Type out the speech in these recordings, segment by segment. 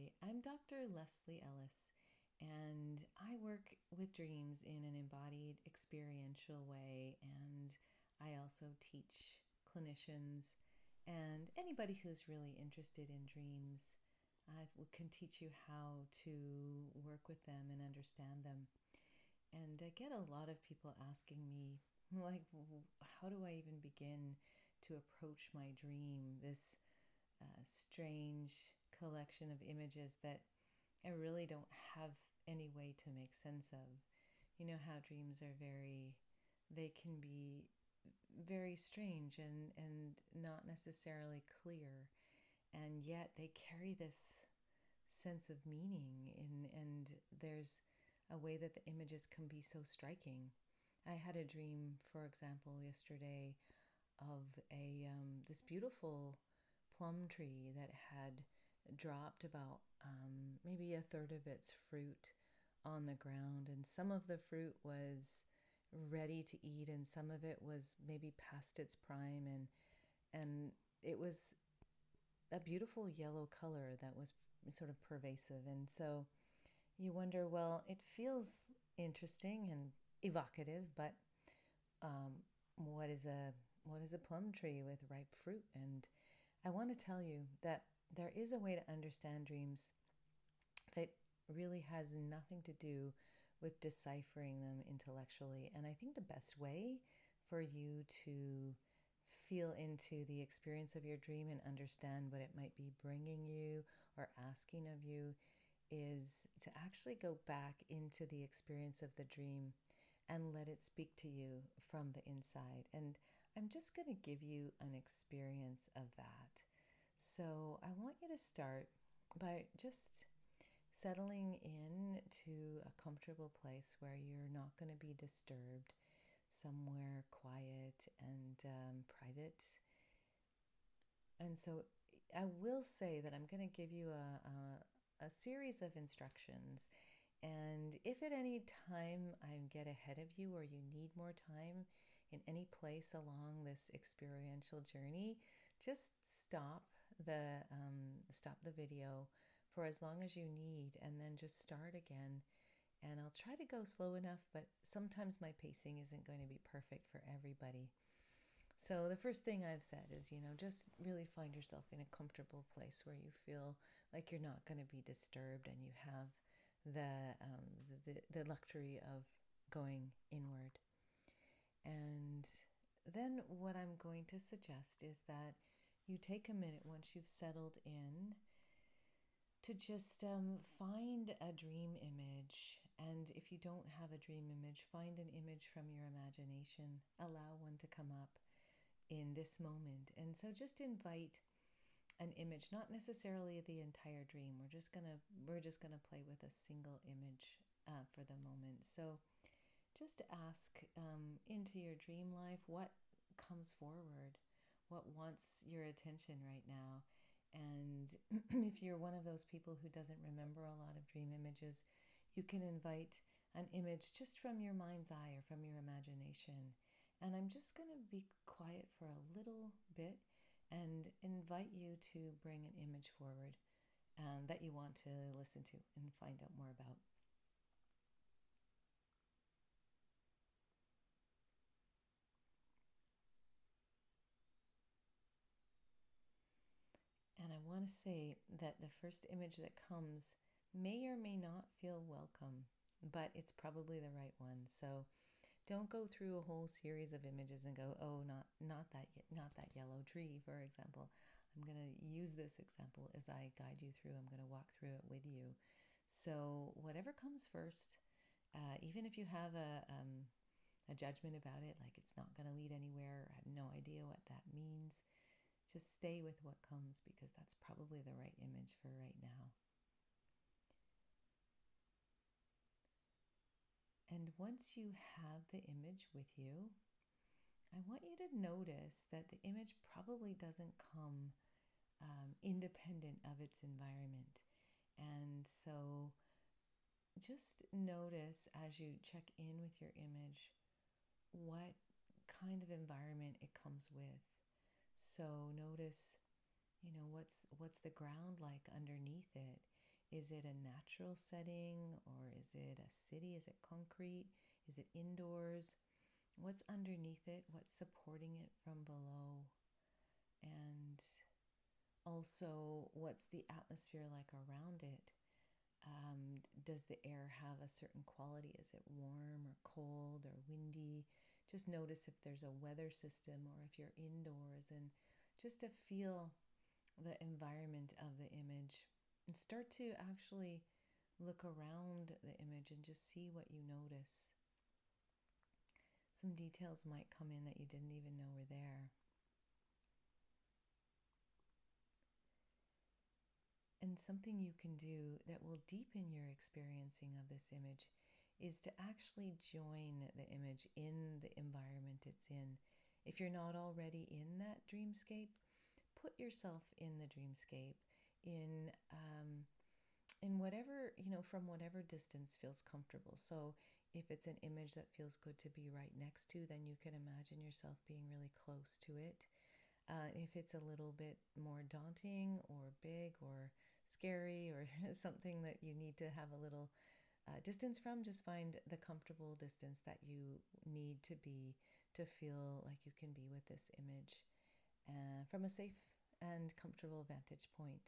Hi, I'm Dr. Leslie Ellis, and I work with dreams in an embodied, experiential way. And I also teach clinicians and anybody who's really interested in dreams. I can teach you how to work with them and understand them. And I get a lot of people asking me, like, how do I even begin to approach my dream? This strange collection of images that I really don't have any way to make sense of. You know how dreams are they can be very strange and not necessarily clear, and yet they carry this sense of meaning and there's a way that the images can be so striking. I had a dream, for example, yesterday of a this beautiful plum tree that had dropped about maybe a third of its fruit on the ground, and some of the fruit was ready to eat, and some of it was maybe past its prime, and it was a beautiful yellow color that was sort of pervasive. And so you wonder, well, it feels interesting and evocative, but um, what is a plum tree with ripe fruit? And I want to tell you that there is a way to understand dreams that really has nothing to do with deciphering them intellectually. And I think the best way for you to feel into the experience of your dream and understand what it might be bringing you or asking of you is to actually go back into the experience of the dream and let it speak to you from the inside. And I'm just going to give you an experience of that. So I want you to start by just settling in to a comfortable place where you're not going to be disturbed, somewhere quiet and private. And so I will say that I'm going to give you a series of instructions. And if at any time I get ahead of you or you need more time in any place along this experiential journey, just stop the video for as long as you need, and then just start again. And I'll try to go slow enough, but sometimes my pacing isn't going to be perfect for everybody. So the first thing I've said is, just really find yourself in a comfortable place where you feel like you're not going to be disturbed, and you have the luxury of going inward. And then what I'm going to suggest is that you take a minute once you've settled in to just find a dream image. And if you don't have a dream image, find an image from your imagination. Allow one to come up in this moment. And so just invite an image, not necessarily the entire dream. We're just gonna play with a single image for the moment. So just ask into your dream life what comes forward, what wants your attention right now. And if you're one of those people who doesn't remember a lot of dream images, you can invite an image just from your mind's eye or from your imagination. And I'm just going to be quiet for a little bit and invite you to bring an image forward that you want to listen to and find out more about. And I want to say that the first image that comes may or may not feel welcome, but it's probably the right one. So don't go through a whole series of images and go, oh, not that yellow tree, for example. I'm going to use this example as I guide you through. I'm going to walk through it with you. So whatever comes first, even if you have a judgment about it, like it's not going to lead anywhere, I have no idea what that means, just stay with what comes, because that's probably the right image for right now. And once you have the image with you, I want you to notice that the image probably doesn't come independent of its environment. And so just notice as you check in with your image what kind of environment it comes with. So notice, what's the ground like underneath it? Is it a natural setting, or is it a city? Is it concrete? Is it indoors? What's underneath it? What's supporting it from below? And also, what's the atmosphere like around it? Does the air have a certain quality? Is it warm or cold or windy? Just notice if there's a weather system or if you're indoors, and just to feel the environment of the image and start to actually look around the image and just see what you notice. Some details might come in that you didn't even know were there. And something you can do that will deepen your experiencing of this image is to actually join the image in the environment it's in. If you're not already in that dreamscape, put yourself in the dreamscape in whatever, from whatever distance feels comfortable. So if it's an image that feels good to be right next to, then you can imagine yourself being really close to it. If it's a little bit more daunting or big or scary or something that you need to have a little distance from, just find the comfortable distance that you need to be to feel like you can be with this image from a safe and comfortable vantage point.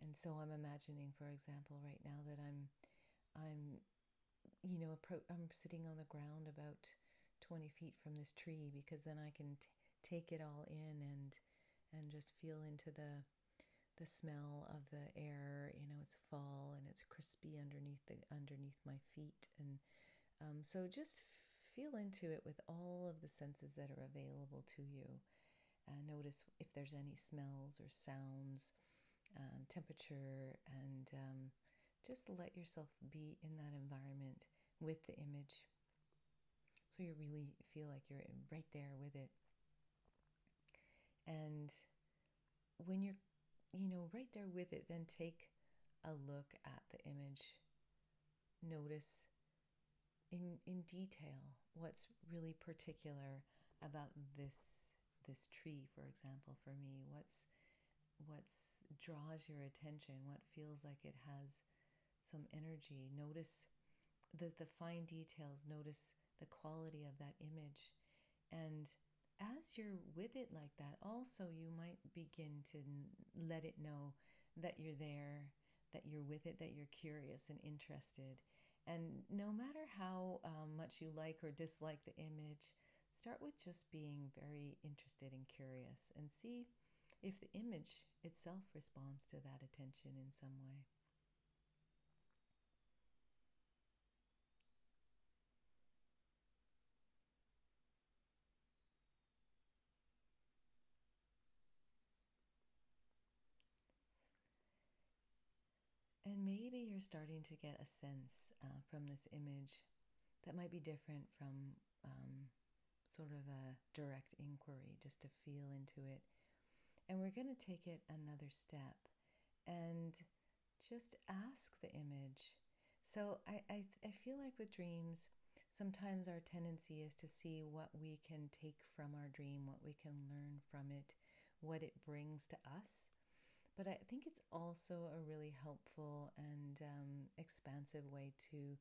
And so I'm imagining, for example, right now that I'm I'm sitting on the ground about 20 feet from this tree, because then I can take it all in and just feel into the smell of the air. It's fall and it's crispy underneath my feet, and so just feel into it with all of the senses that are available to you. Notice if there's any smells or sounds, temperature, and just let yourself be in that environment with the image, so you really feel like you're right there with it. And when you're, right there with it, then take a look at the image. Notice in detail what's really particular about this tree, for example. For me, what's draws your attention, what feels like it has some energy. Notice the fine details. Notice the quality of that image. And as you're with it like that, also you might begin to let it know that you're there, that you're with it, that you're curious and interested. And no matter how much you like or dislike the image, start with just being very interested and curious, and see if the image itself responds to that attention in some way. And maybe you're starting to get a sense from this image that might be different from sort of a direct inquiry, just to feel into it. And we're going to take it another step and just ask the image. So I feel like with dreams, sometimes our tendency is to see what we can take from our dream, what we can learn from it, what it brings to us. But I think it's also a really helpful and expansive way to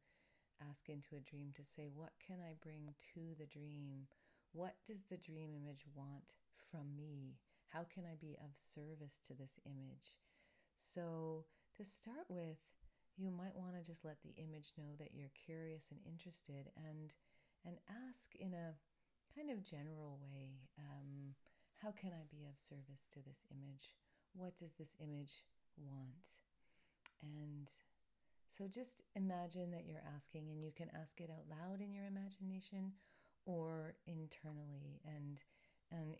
ask into a dream, to say, what can I bring to the dream? What does the dream image want from me? How can I be of service to this image? So, to start with, you might want to just let the image know that you're curious and interested, and ask in a kind of general way, how can I be of service to this image? What does this image want? And so just imagine that you're asking, and you can ask it out loud in your imagination or internally. And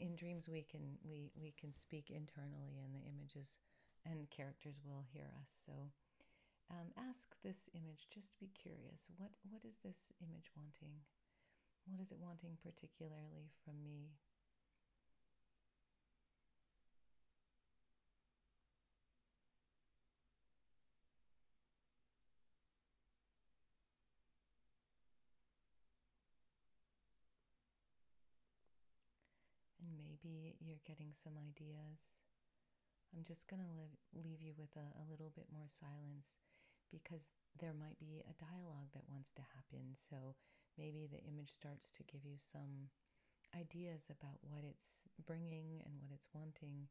in dreams we can speak internally, and the images and characters will hear us. So ask this image, just be curious. What is this image wanting? What is it wanting particularly from me? And maybe you're getting some ideas. I'm just going to leave you with a little bit more silence because there might be a dialogue that wants to happen. So maybe the image starts to give you some ideas about what it's bringing and what it's wanting.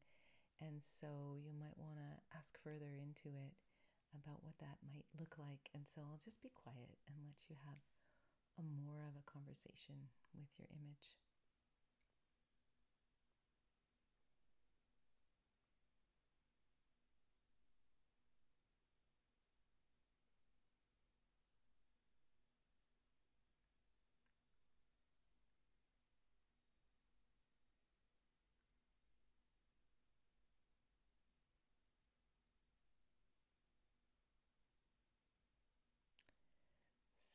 And so you might want to ask further into it about what that might look like. And so I'll just be quiet and let you have a more of a conversation with your image.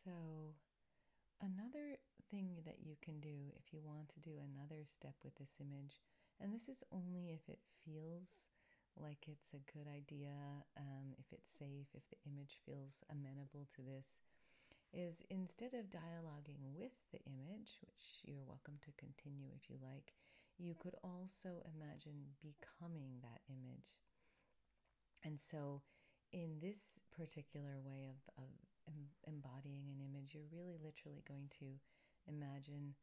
So another thing that you can do if you want to do another step with this image, and this is only if it feels like it's a good idea, if it's safe, if the image feels amenable to this, is instead of dialoguing with the image, which you're welcome to continue if you like, you could also imagine becoming that image. And so, in this particular way of embodying an image, you're really literally going to imagine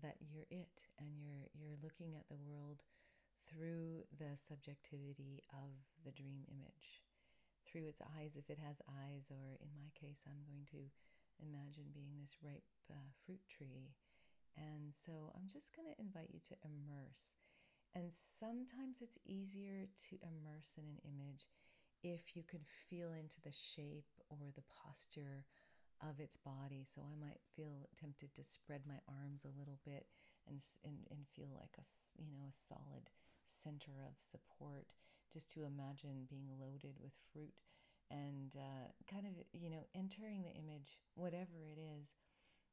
that you're it, and you're looking at the world through the subjectivity of the dream image, through its eyes if it has eyes, or in my case, I'm going to imagine being this ripe fruit tree. And so I'm just going to invite you to immerse. And sometimes it's easier to immerse in an image if you can feel into the shape or the posture of its body. So I might feel tempted to spread my arms a little bit and feel like a solid center of support, just to imagine being loaded with fruit and kind of entering the image, whatever it is,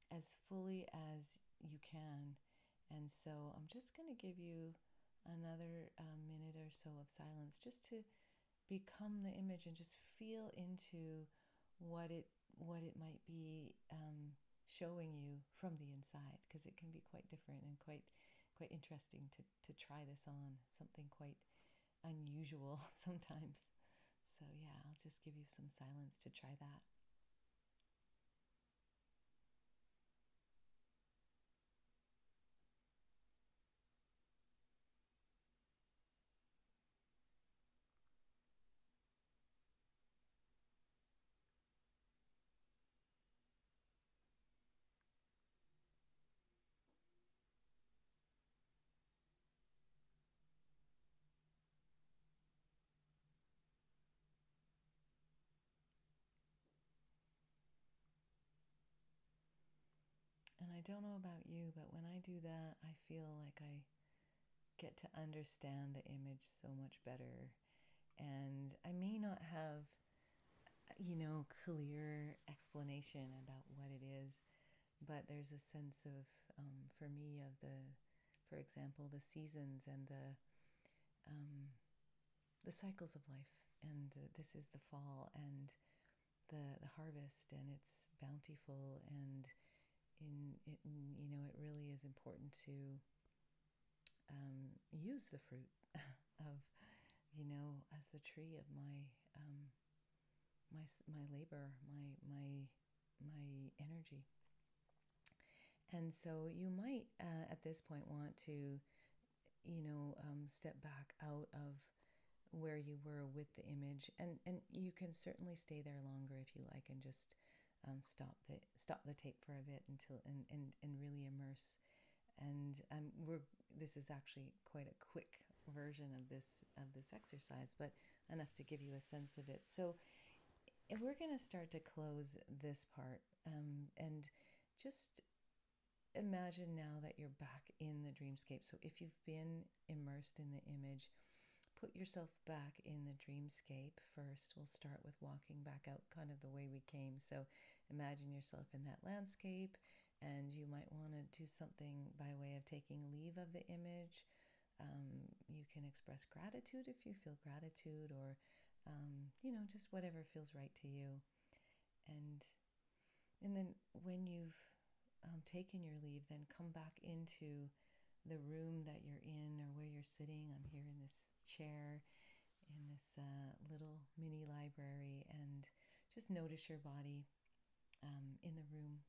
as fully as you can. And so I'm just going to give you another minute or so of silence just to become the image and just feel into what it might be showing you from the inside, because it can be quite different and quite interesting to try this on. Something quite unusual sometimes. So yeah, I'll just give you some silence to try that. And I don't know about you, but when I do that, I feel like I get to understand the image so much better. And I may not have, clear explanation about what it is, but there's a sense of, for me, of for example, the seasons and the cycles of life. And this is the fall and the harvest, and it's bountiful, and it really is important to use the fruit of, as the tree of my labor, my energy. And so you might at this point want to, step back out of where you were with the image, and you can certainly stay there longer if you like, and just stop the tape for a bit until and really immerse. And this is actually quite a quick version of this exercise, but enough to give you a sense of it. So we're going to start to close this part, and just imagine now that you're back in the dreamscape. So if you've been immersed in the image, put yourself back in the dreamscape first. We'll start with walking back out kind of the way we came. So imagine yourself in that landscape, and you might want to do something by way of taking leave of the image. You can express gratitude if you feel gratitude, or just whatever feels right to you. And then when you've taken your leave, then come back into the room that you're in, or where you're sitting. I'm here in this chair in this little mini library, and just notice your body in the room.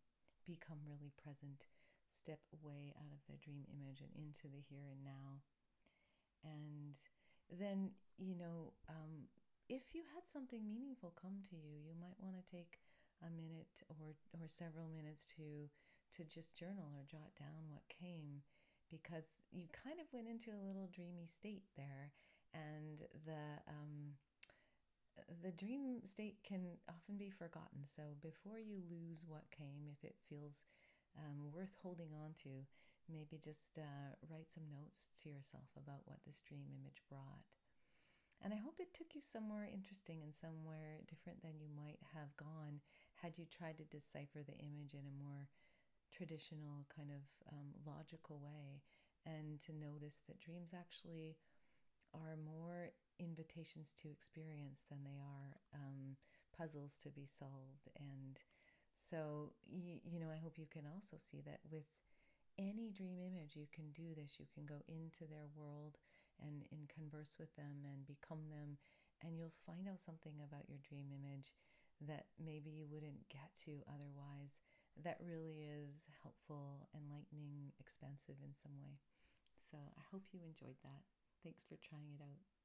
Become really present. Step away out of the dream image and into the here and now. And then, if you had something meaningful come to you, you might want to take a minute or several minutes to just journal or jot down what came, because you kind of went into a little dreamy state there, and the dream state can often be forgotten. So before you lose what came, if it feels worth holding on to, maybe just write some notes to yourself about what this dream image brought. And I hope it took you somewhere interesting and somewhere different than you might have gone had you tried to decipher the image in a more traditional kind of logical way, and to notice that dreams actually are more invitations to experience than they are puzzles to be solved. And so, I hope you can also see that with any dream image, you can do this. You can go into their world and converse with them and become them, and you'll find out something about your dream image that maybe you wouldn't get to otherwise, that really is helpful, enlightening, expansive in some way. So I hope you enjoyed that. Thanks for trying it out.